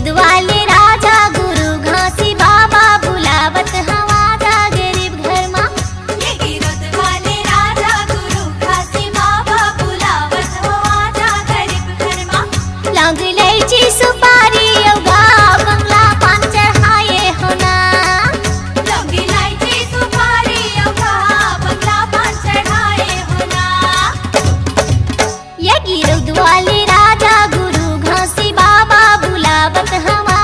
गिरद वाले राजा गुरु घासी बाबा बुलावत हवा जा गरीब घर माँ। ये गिरद वाले राजा गुरु घासी बाबा बुलावत हवा जा गरीब घर माँ। लौंग इलायची सुपारी अवगा बंगला पान चढ़ाए होना। लौंग इलायची सुपारी अवगा बंगला पान चढ़ाए होना। ये गिरद वाले राजा गुरु घासी बाबा बुलावत हवा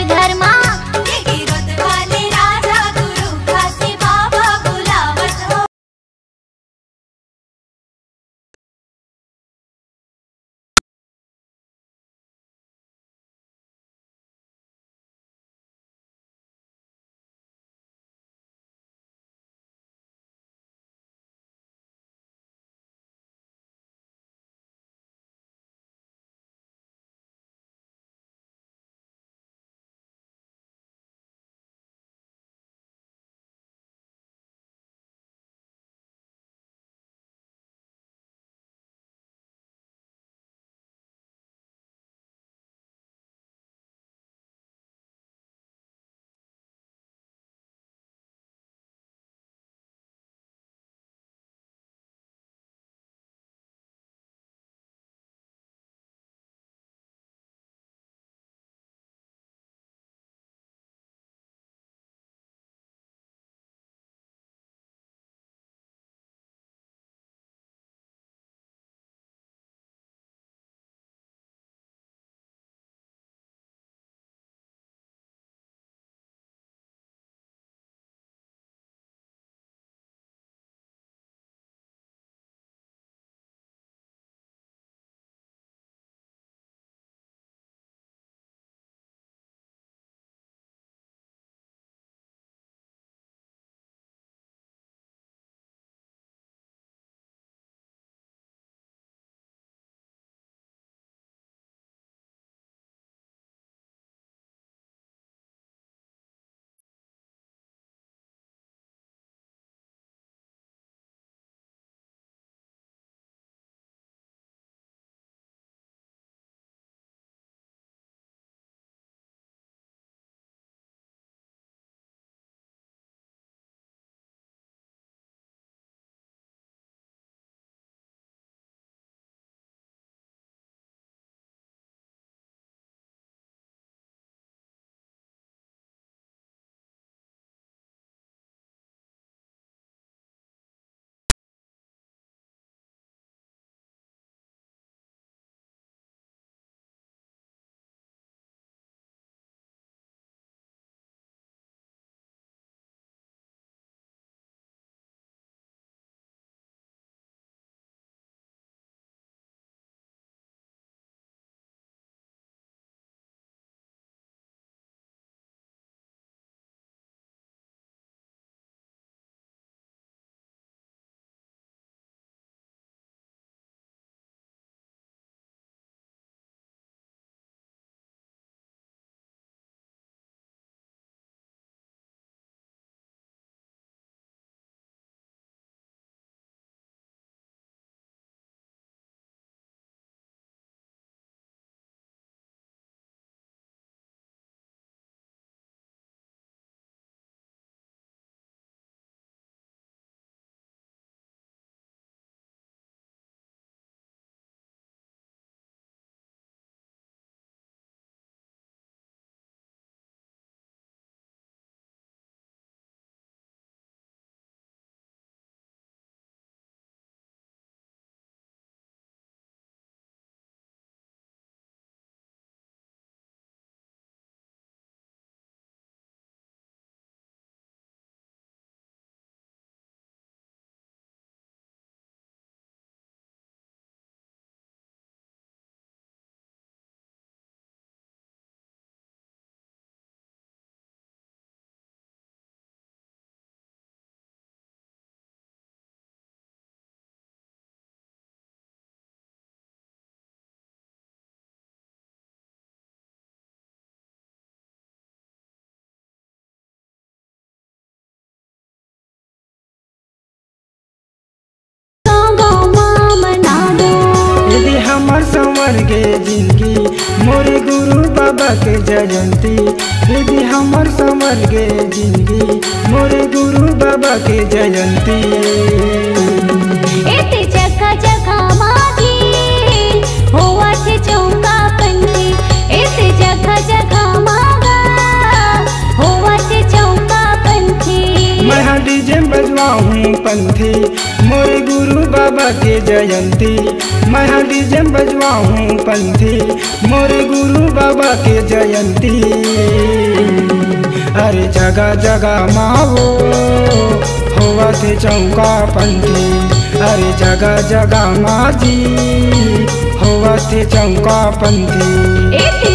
विधर्मा। ये गिरद वाले राजा गुरु घासी बाबा बुलावत हो। हमर संवर के जिंदगी मोरे गुरु बाबा के जयंती। दीदी हमर संवर के जिंदगी मोरे गुरु बाबा के जयंती। एते जगह जगह मागी होवा थे चौका पंथी। एते जगह जगह मागा होवा थे चौका पंथी। मैं डीजे बजवाऊं पंथी मोरे गुरु बाबा बाबा के जयंती, मैं डीजे बजवाऊं पंथी, मोरे गुरु बाबा के जयंती। अरे जगह जगह माओ होवा थे चौका पंथी, अरे जगह जगह माजी होवा थे चौका पंथी।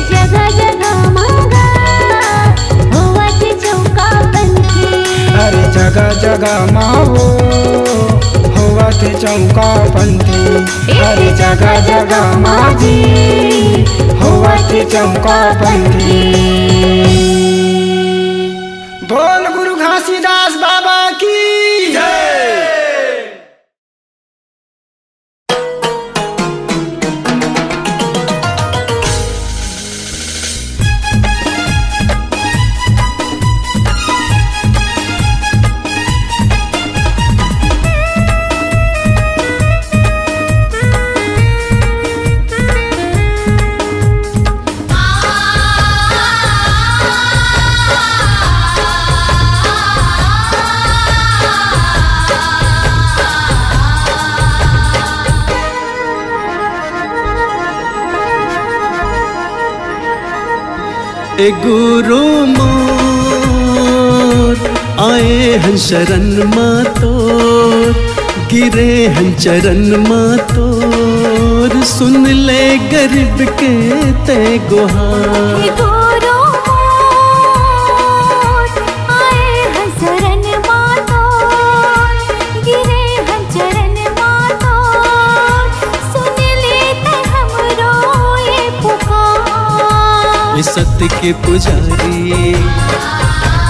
जगह जगह मांगा होवा थे चौका पंथी, अरे जगह जगह माओ होवा थे चौका पंथी, अरे जगह जगह माजी होवा थे चौका पंथी। बोल गुरु घासीदास बाबा की जय। ए गुरु मोर आए हन शरण मातोर, गिरे हन चरण मातोर, सुन ले गरीब के ते गुहार। गुरु मोर आए हन शरण मातोर, गिरे हन चरण मातोर, सुन लेते हमरो ये पुकार। सत्य के पुजारी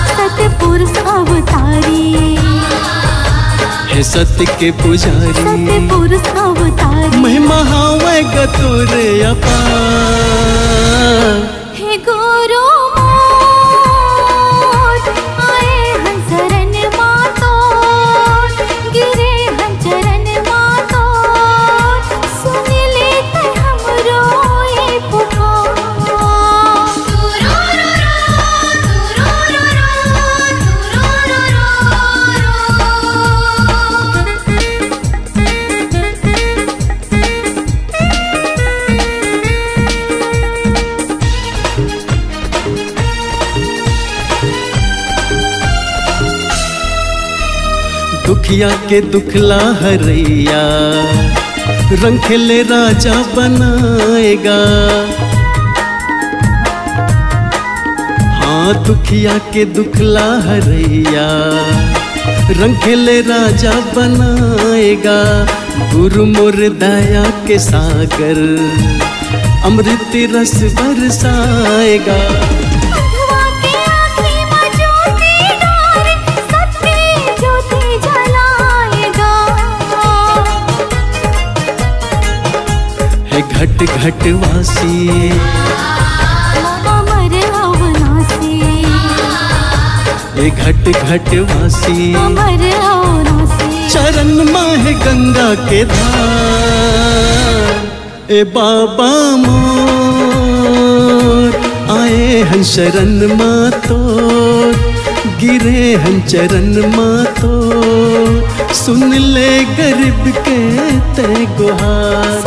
सतपुरुष अवतारी, हे सत्य के पुजारी सतपुरुष अवतारी, महिमा हावे गतुर अपार। हे गुरु मोर आए हन शरण मातोर, गिरे हन चरण मातोर, सुन लेते हमरो ये पुकार। दुखिया के दुखला हरैया, रंग खेले राजा बनाएगा। हाँ दुखिया के दुखला हरैया, रंग खेले राजा बनाएगा। गुरु मोर दया के सागर, अमृत रस बरसाएगा। घट घट वासी अमर अवनासी, ए घट घट वासी अमर अवनासी, चरण माह गंगा के धार। ए बाबा मोर आए हन शरण मातोर, गिरे हन चरण मातोर, सुन ले गरीब के ते गुहार।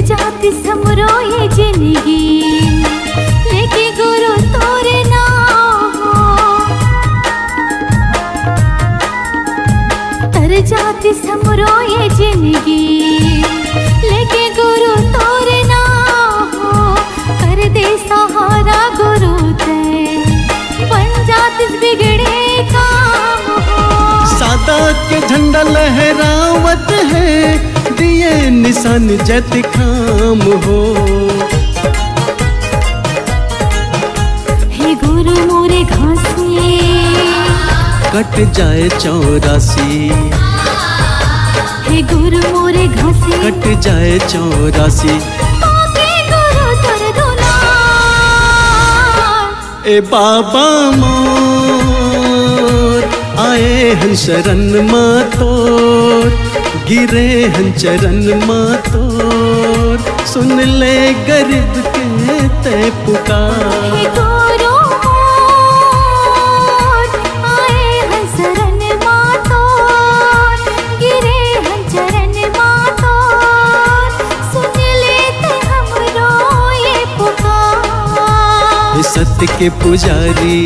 जाति समरो ये जिंदगी, लेके गुरु तोरे नाम हो। तर जाति समरो ये जिंदगी, लेके गुरु तोरे नाम हो। कर दे सहारा गुरु ते, बन जाति बिगड़े काम हो। सादा के झंडा लहरावत है, दिए निशान जत खाम हो। हे गुरु मोरे घासी, कट जाए 84। हे गुरु मोरे घासी, कट जाए 84। गुरु तर दुलार। ए बाबा मोर आए हन शरण मातोर, गिरे हन चरण मातोर, सुन ले गरीब के ते पुकार। हे गुरु मोर आए हन शरण मातोर, गिरे हन चरण मातोर, सुन लेते हमरो ये पुकार। हे सत्य के पुजारी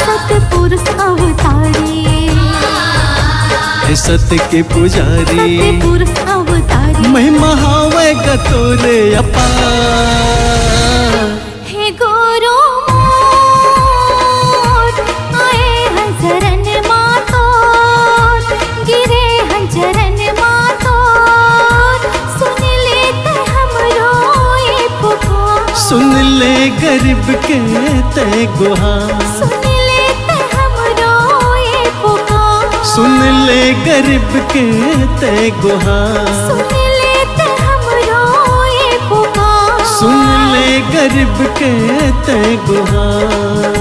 सतपुरुष अवतारी, हे सत्य के पुजारी सतपुरुष अवतारी, महिमा हावे गतोरे अपार। हे गुरु मोर आए हन शरण मातोर, गिरे हन चरण मातोर, सुन लेते हमरो ये पुकार। सुन ले गरीब के ते गुहार, सुन लेते हमरो ये पुकार। सुन ले गरीब के ते गुहार, सुन लेते हमरो ये पुकार। सुन ले गरीब के ते गुहार।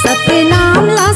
सतनाम ला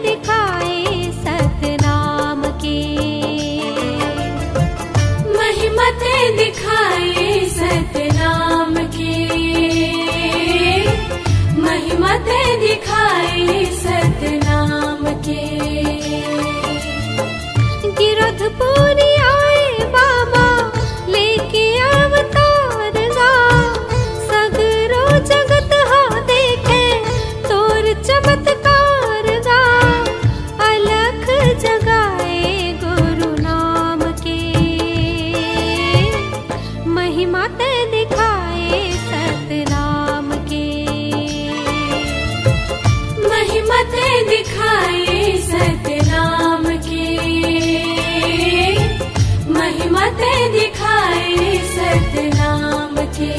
दिखाए सतनाम के। महिमत दिखाए सतनाम के, महिमत दिखाए सतनाम के। गिरधपुरी आए बाबा लेके अवतार गा, सगरो जगत हा देखे तोर चमत्कार गा। अलख जगाए गुरु नाम के, महिमा ते दिखाए सतनाम के। महिमत दिखाए सतनाम के, महिमत दिखाए सतनाम के।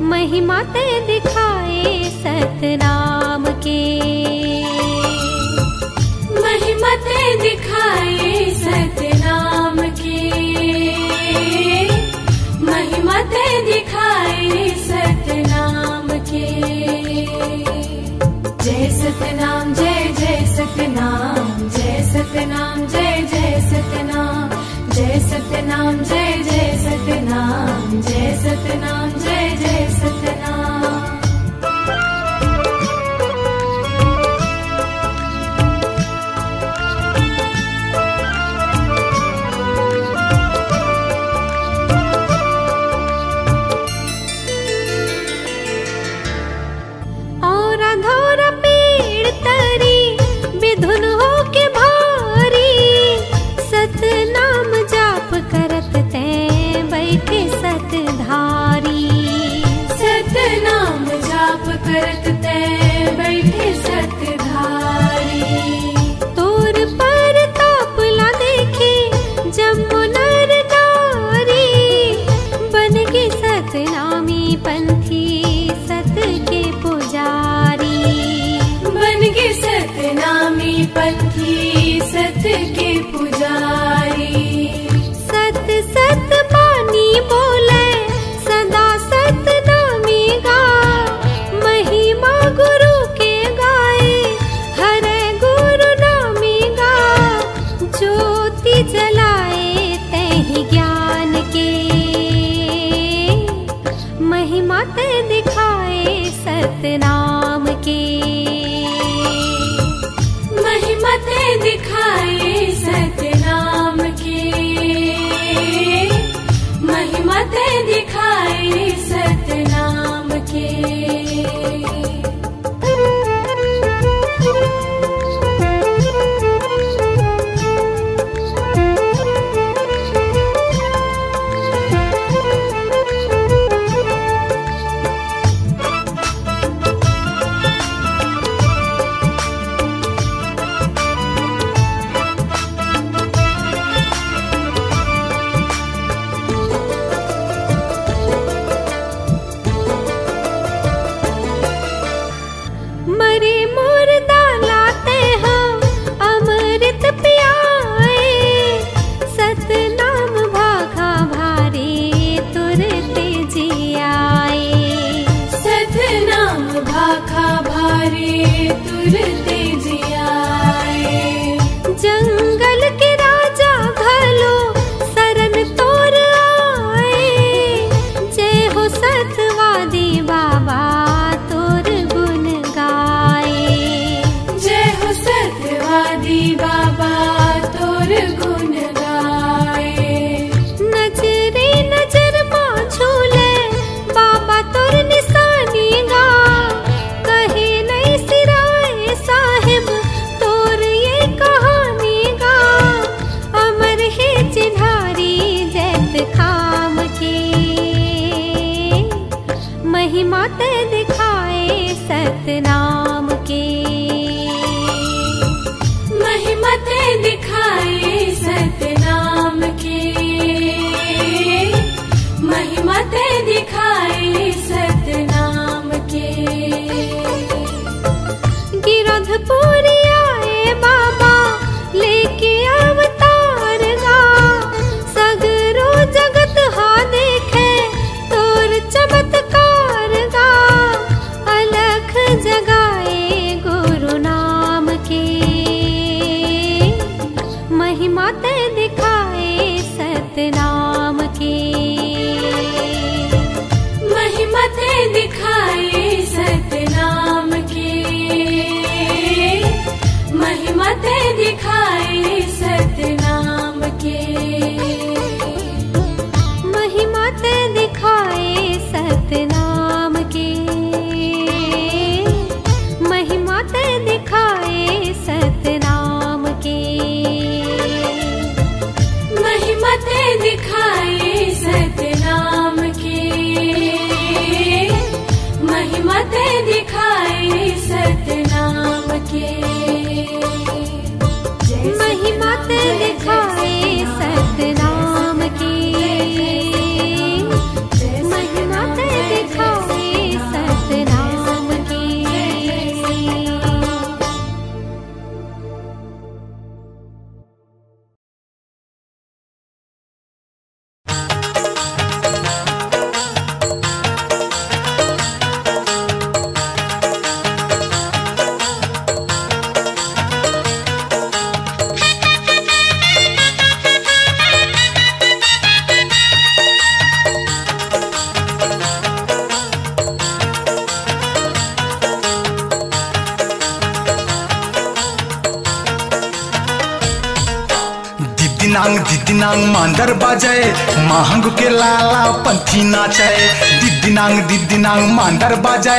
महिमा ते दिखाए सतनाम के। महिमा ते दिखाए सतनाम के, महिमा ते दिखाए सतनाम के। जय सतनाम जय जय सतनाम, जय सतनाम जय जय सतनाम, जय सतनाम जय जय सतनाम, जय सतनाम जय जय सतनाम। और अधोर पेड़ तरी विधुन हो के भारी, सतनाम जाप करत ते बैठे सतधारी। सतनाम जाप करत ते बैठे सतधारी। तोर पर तापला देखे जम्मू नर नारी, बन के सतनामी पंथी सत के पुजारी। बन के सतनामी पंथी सत के पुजारी। सत सत बानी बोले सदा सतनामी गा, महिमा गुरु के गाए हरे गुरु नामी गा। ज्योति जलाए तहि ज्ञान के, महिमा ते दिखाए सतनाम के। महिमा ते दिखाए सतनाम के, महिमा ते दिखाए सतनाम के। बाबा तोर गुण गाए। नजरे नजर माँ झूले बाबा तोर निशानी गा, कहे नहीं सिराए साहिब तोर ये कहानी गा। अमर है चिन्हारी जैत खाम के, महिमा ते दिखाए सतनाम के। महिमा ते दिखाए सतनाम के, महिमा ते दिखाए सतनाम के। गिरधपुरी आए बाबा लेके अवतार गा, सगरो जगत हा देखे तोर चमत्कार गा। अलख जगाए गुरु नाम के, महिमा ते दिखाए सतनाम के। महिमा ते दिखाए सतनाम के, महिमा ते दिखाए सतनाम के। महिमा ते दिखाए सतनाम के, महिमा ते दिखाए सतनाम के। महिमा ते दिखाए सतनाम के, महिमा ते दिखाए सतनाम के। महिमा ते दिखाए सतनाम के, महिमा ते दिखाए सतनाम के। दिदिनांग मांदर बाजे महंग के लाला पंथी नाचे। दिदिनांग मांदर बाजे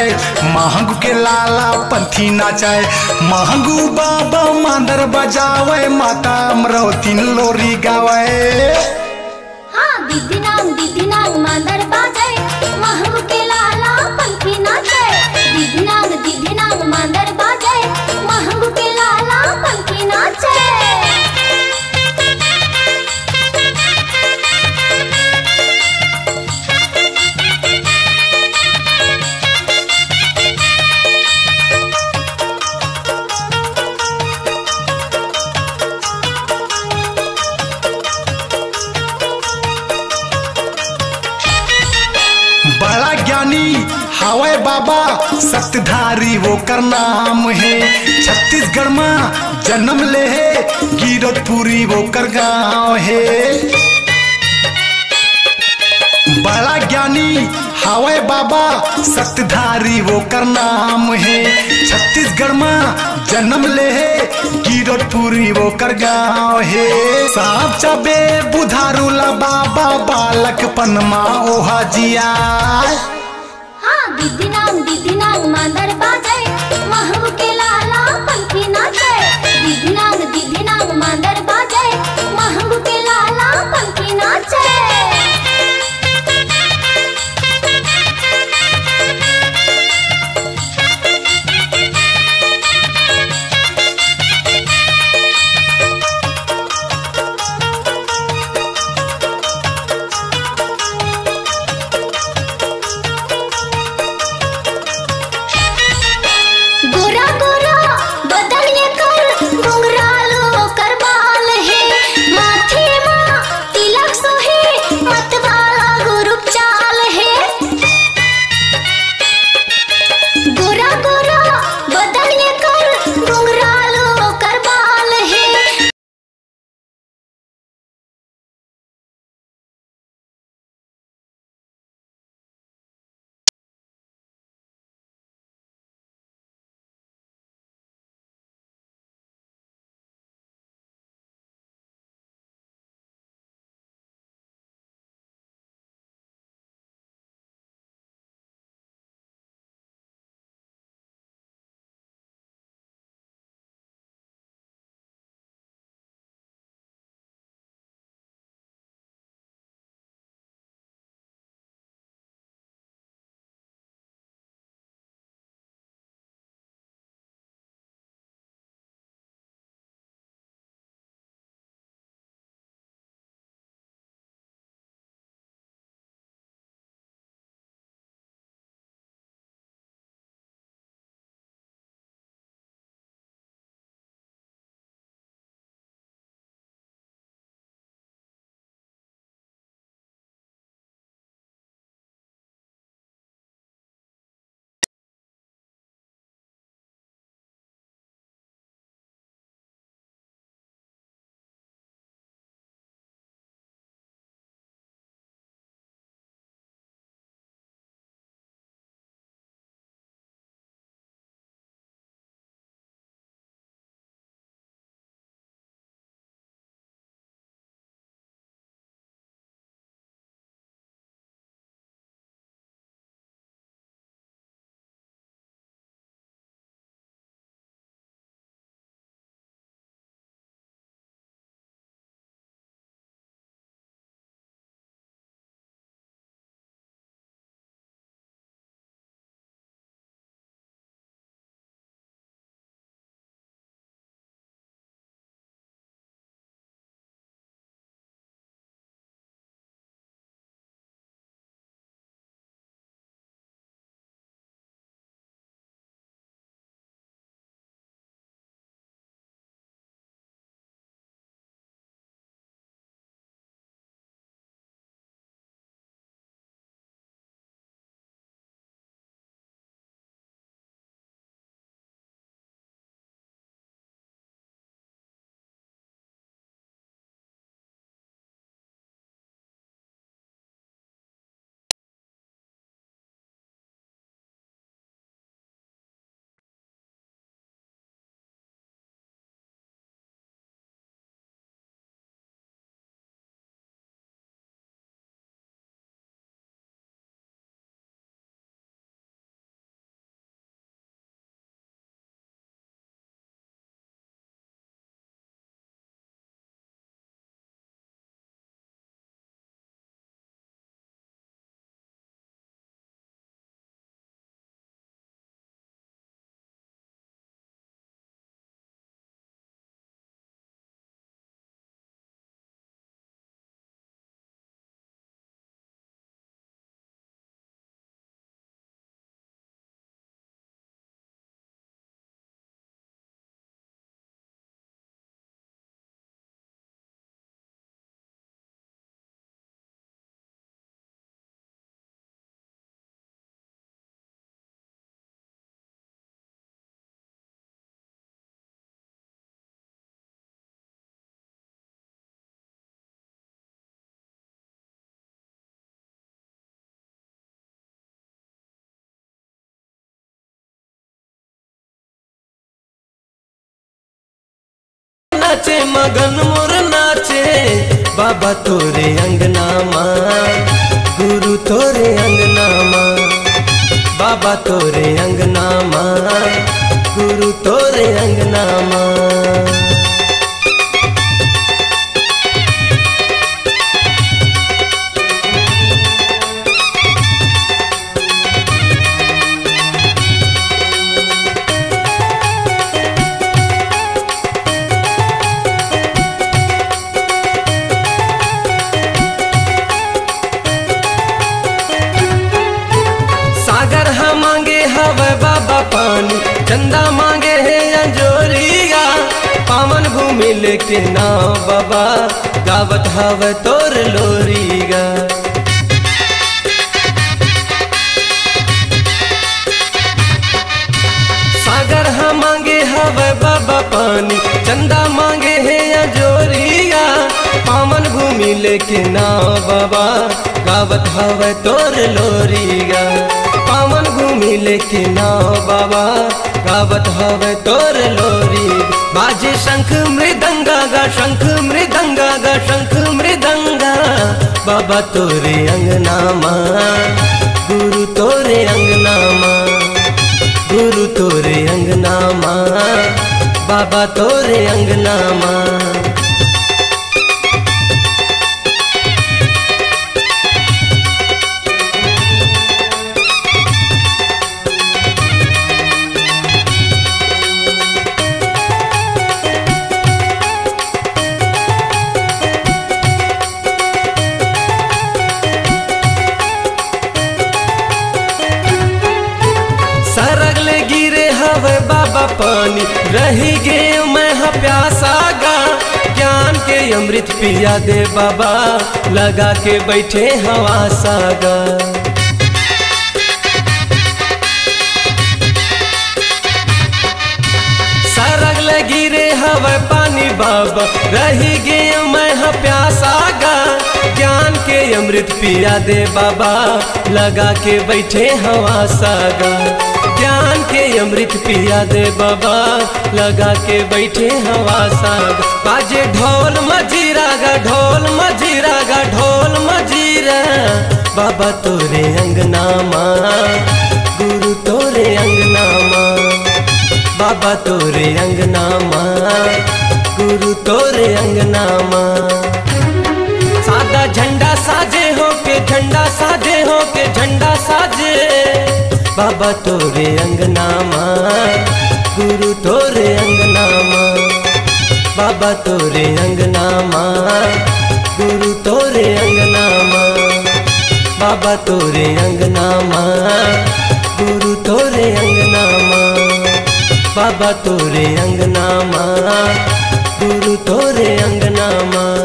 महंग के लाला पंथी नाचे। महंगू बाबा मांदर बजावे माता अमरवतीन लोरी गावे। हाँ दिदिनांग मांदर बाजे महंग के लाला पंथी नाचे। दिदिनांग मांदर बाजे महंग के लाला पंथी नाचे। बड़ा ज्ञानी हवे बाबा सतधारी वो कर नाम है। छत्तीसगढ़ में जन्म ले है गिरधपुरी वो कर गाँव है। बड़ा ज्ञानी हवे बाबा सतधारी वो कर नाम है। छत्तीसगढ़ में जन्म ले है गिरधपुरी वो कर गाँव है। सांप चबे बुधारूला बाबा बालक पनमा ओहा जिया। हाँ दिदिनांग मांदर बाजे महंग के लाला पंथी नाचे। दिदिनांग मांदर बाजे महंग के लाला पंथी नाचे। गोरा गोरा बदन ये कर घुंघरालो नाचे मगन मोर नाचे बाबा तोरे अंगना माँ गुरु तोरे अंगना माँ बाबा तोरे अंगना माँ गुरु तोरे अंगना माँ। सागर हम मांगे हवे बाबा पानी चंदा मांगे है अंजोरिया पावन भूमि लेके नाव बाबा गावत हवे तोर लोरीगा। सागर हम मांगे हवे बाबा पानी चंदा मांगे है अंजोरिया पावन भूमि लेके नाव बाबा गावत हवे तोर लोरीगा। पावन भूमि लेके नाव बाबा गावत हवे तोर लोरी बाजे शंख मृदंगा गा शंख मृदंगा गा शंख मृदंगा बाबा तोरे अंगना माँ गुरु तोरे अंगना माँ गुरु तोरे अंगना माँ बाबा तोरे अंगना माँ। सरगले गिरे हवे बाबा पानी रही गे मैं प्यासा गा ज्ञान के अमृत पिया दे बाबा लगा के बैठे हवा सागा। सरगले गिरे हवे पानी बाबा रही गे मैं प्यासा गा ज्ञान के अमृत पिया दे बाबा लगा के बैठे हवा सागा। ज्ञान के अमृत पिया दे बाबा लगा के बैठे हवा साग बाजे ढोल मजीरा गा ढोल मजीरा गा ढोल मजीरा बाबा तोरे अंगना माँ गुरु तोरे अंगना माँ बाबा तोरे अंगना माँ गुरु तोरे अंगना माँ। सादा झंडा साजे हो के झंडा साजे हो के झंडा साजे बाबा तोरे अंगना माँ गुरु तोरे अंगना माँ बाबा तोरे अंगना माँ गुरु तोरे अंगना माँ बाबा तोरे अंगना माँ गुरु तोरे अंगना माँ बाबा तोरे अंगना माँ गुरु तोरे अंगना माँ।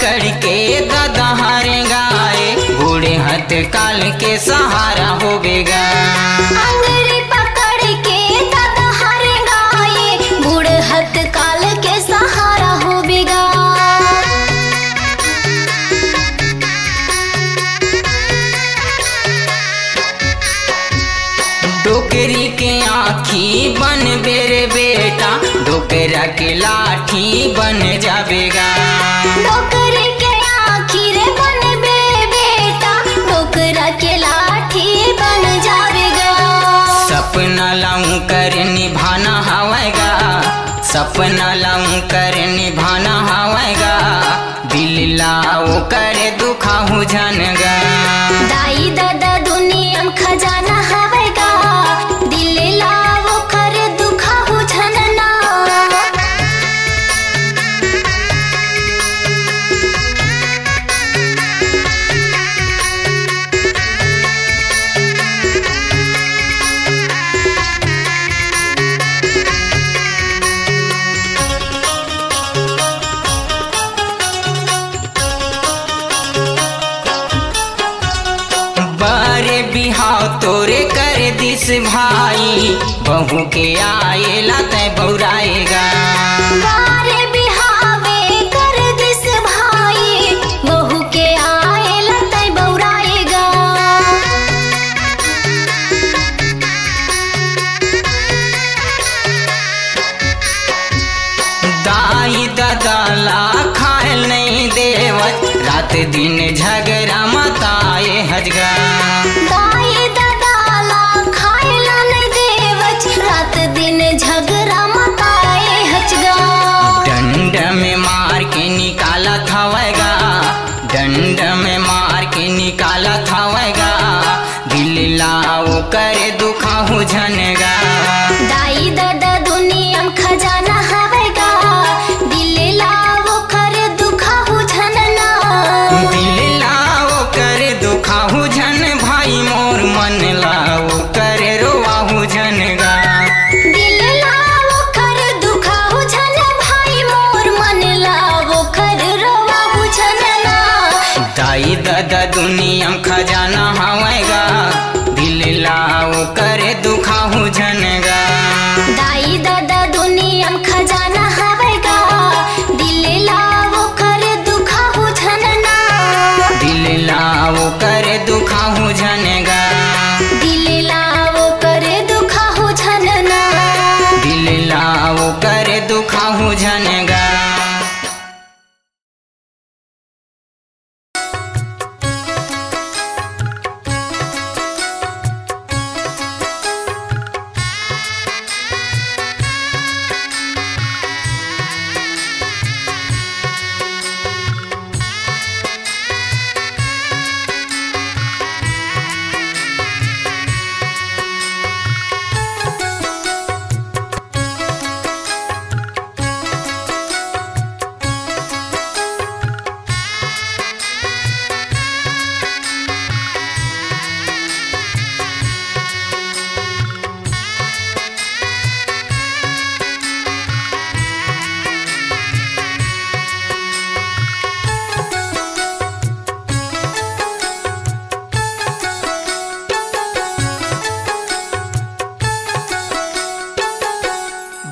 पकड़ के दादा हारे गाए, बूढ़े हाथ काल के सहारा होवेगा। अंगड़ी पकड़ के दादा हारे गाए, बूढ़े हाथ काल के सहारा होवेगा। डोकरी के आँखी बन बेरे बेटा, डोकरा के लाठी बन जावेगा। डोकरी के आँखी रे बन बे बेटा, डोकरा के लाठी बन जावेगा। सपना लाऊं कर निभाना हवेगा, सपना लाऊं कर निभाना हवेगा, दिल लाओ कर दुखाहू जनगा। दाई दादा दुनिया में खजाना हवेगा, दिल लाओ कर दुखाहू जनना। बारे बिहाव तोरे कर दिस भाई, बहू के आएला तय बौराएगा। बारे बिहावे कर दिस भाई, बहू के आएला तय बौराएगा। दाई दादा खायल नहीं देवत, रात दिन झगड़ा मताए हजगा। दाई दादा ला खाएला नहीं देवच, रात दिन झगड़ा मताए हचगा। डंड में मार के निकाला थावेगा, डंड में मार के निकाला थावेगा, दिल लाओ कर दुखाहू झनगा। दाई दादा दुनिया में खजाना हवेगा, दिल लाओ कर दुखाहू झनना। दिल लाओ कर दुखाहू झन भाई मोर, मन लाओ कर रोवाहू झनगा। दिल लाओ कर दुखाहू झन भाई मोर, मन लाओ कर रोवाहू झनना। दाई दादा दुनिया में खजाना हवेगा, दिल लाओ कर दुखाहू झनगा। दाई दादा दुनिया में खजाना हवेगा, दिल लाओ कर दुखाहू झनना। दिल लाओ कर दुखाहू झनगा। दिल लाओ कर दुखाहू झनना। दिल लाओ कर दुखाहू झनगा।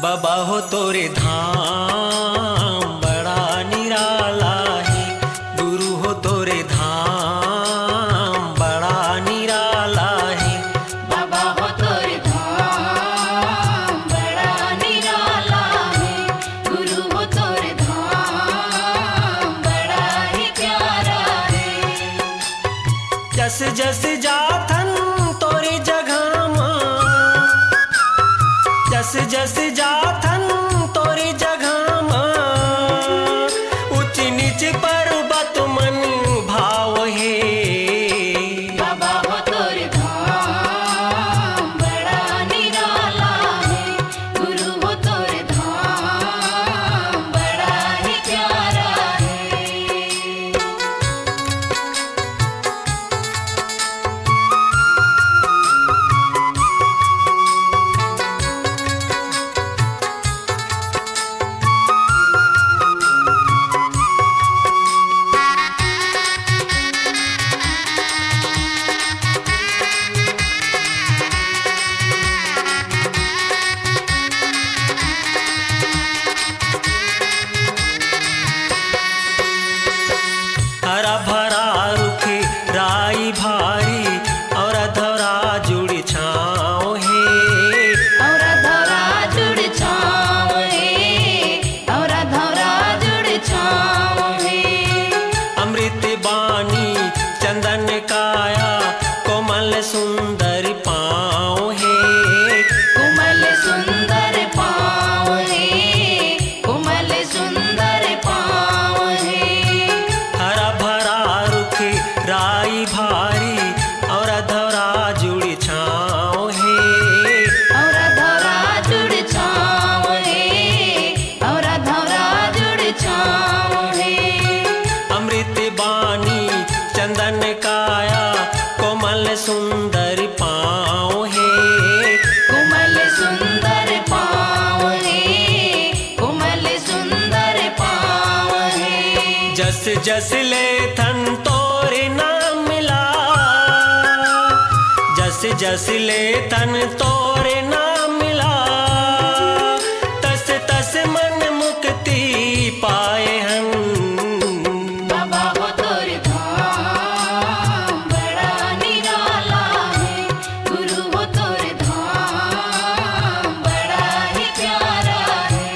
बाबा हो तोरे धाम बड़ा निराला है, गुरु हो तोरे धाम बड़ा निराला है। बाबा हो तोरे धाम बड़ा निराला है, गुरु हो तोरे धाम बड़ा ही प्यारा है। जस जस जाथन तोरी जगह माँ, जस जस जाथन तोरी जस ले थन तोरे नाम मिला, जस जस ले थन तोरे नाम मिला, तस तस मन मुक्ति पाए हम। बाबा वो तोरे धाम बड़ा निराला है, गुरु वो तोरे धाम बड़ा ही प्यारा है।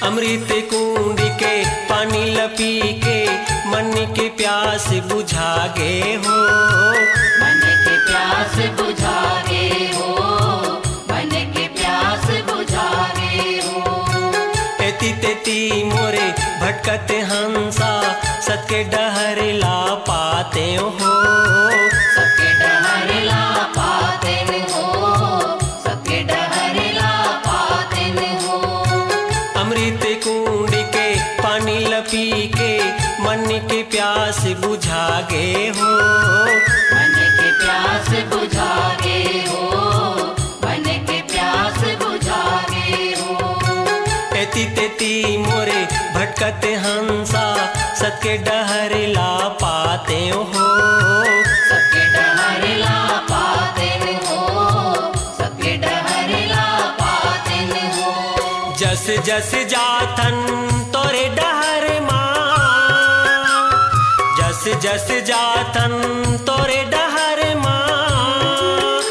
अमृत कुंड के पानी लपी के मन की प्यास बुझा गे हो, मन की प्यास बुझा गे हो, मन की प्यास बुझा गे हो। एती तेती मोरे भटकत हंसा सत्य डहर ला पाते हो, सबके डहर ला पाते हो, सबके डहर ला पाते हो। अमृत कुंड के पानी लपी के मन की प्यास बुझा गे हो, मन की प्यास बुझा गे हो, मन की प्यास बुझा गे हो। एती तेती मोरे भटकत हंसा सत्य डहर ला पाते हो, सबके डहर ला पाते हो, सबके डहर ला पाते हो। जस जस जाथन तोरे डहर माँ, जस जस जाथन तोरे डहर माँ,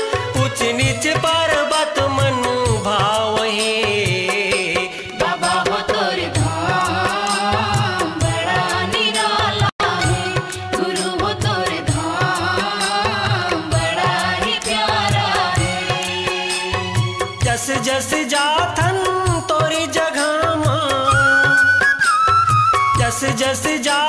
ऊंच नीच पर्वत मन भाव है। बाबा हो तोरे धाम बड़ा निराला है, गुरु हो तोरे धाम बड़ा ही प्यारा है। जस जस जाथन तोरी जगह माँ, जस जस जा